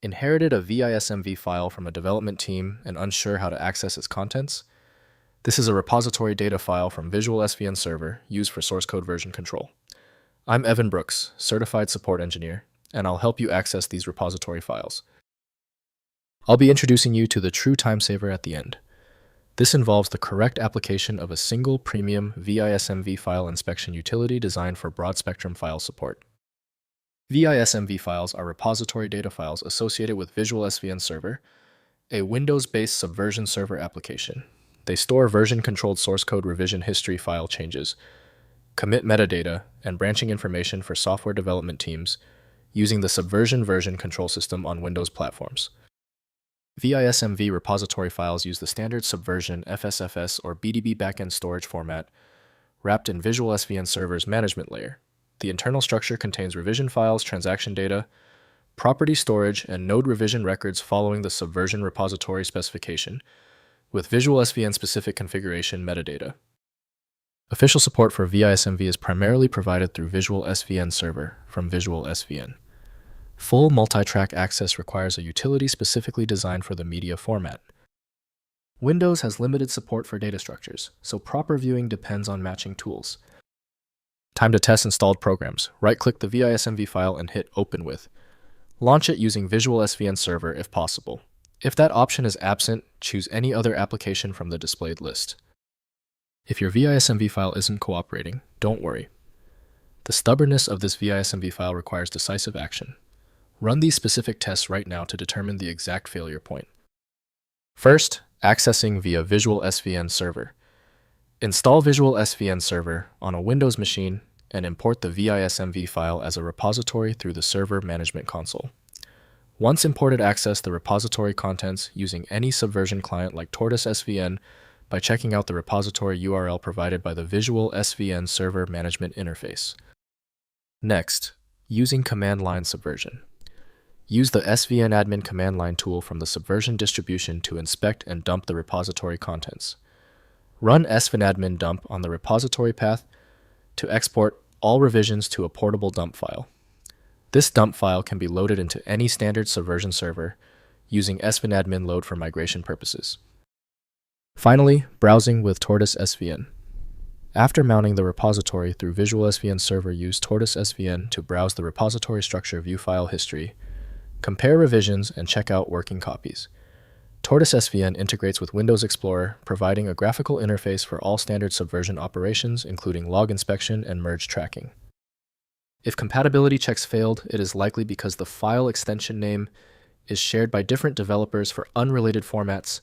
Inherited a VISMV file from a development team and unsure how to access its contents? This is a repository data file from VisualSVN Server used for source code version control. I'm Evan Brooks, Certified Support Engineer, and I'll help you access these repository files. I'll be introducing you to the true time saver at the end. This involves the correct application of a single premium VISMV file inspection utility designed for broad-spectrum file support. VISMV files are repository data files associated with VisualSVN Server, a Windows-based Subversion server application. They store version-controlled source code revision history file changes, commit metadata, and branching information for software development teams using the Subversion version control system on Windows platforms. VISMV repository files use the standard Subversion FSFS or BDB backend storage format wrapped in VisualSVN Server's management layer. The internal structure contains revision files, transaction data, property storage, and node revision records following the Subversion repository specification, with VisualSVN-specific configuration metadata. Official support for VISMV is primarily provided through VisualSVN Server from VisualSVN. Full multi-track access requires a utility specifically designed for the media format. Windows has limited support for data structures, so proper viewing depends on matching tools. Time to test installed programs. Right-click the VISMV file and hit Open With. Launch it using VisualSVN Server if possible. If that option is absent, choose any other application from the displayed list. If your VISMV file isn't cooperating, don't worry. The stubbornness of this VISMV file requires decisive action. Run these specific tests right now to determine the exact failure point. First, accessing via VisualSVN Server. Install VisualSVN Server on a Windows machine and import the VISMV file as a repository through the Server Management Console. Once imported, access the repository contents using any Subversion client like TortoiseSVN by checking out the repository URL provided by the VisualSVN Server Management Interface. Next, using command line Subversion. Use the SVN admin command line tool from the Subversion distribution to inspect and dump the repository contents. Run svnadmin dump on the repository path to export all revisions to a portable dump file. This dump file can be loaded into any standard Subversion server using svnadmin load for migration purposes. Finally, browsing with TortoiseSVN. After mounting the repository through VisualSVN Server, use TortoiseSVN to browse the repository structure, view file history, compare revisions, and check out working copies. TortoiseSVN integrates with Windows Explorer, providing a graphical interface for all standard Subversion operations, including log inspection and merge tracking. If compatibility checks failed, it is likely because the file extension name is shared by different developers for unrelated formats,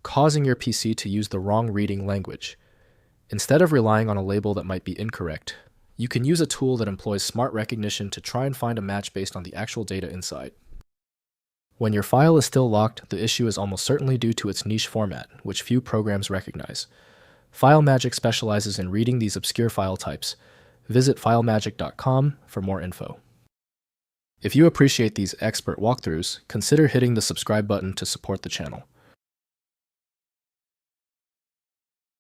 causing your PC to use the wrong reading language. Instead of relying on a label that might be incorrect, you can use a tool that employs smart recognition to try and find a match based on the actual data inside. When your file is still locked, the issue is almost certainly due to its niche format, which few programs recognize. FileMagick specializes in reading these obscure file types. Visit filemagick.com for more info. If you appreciate these expert walkthroughs, consider hitting the subscribe button to support the channel.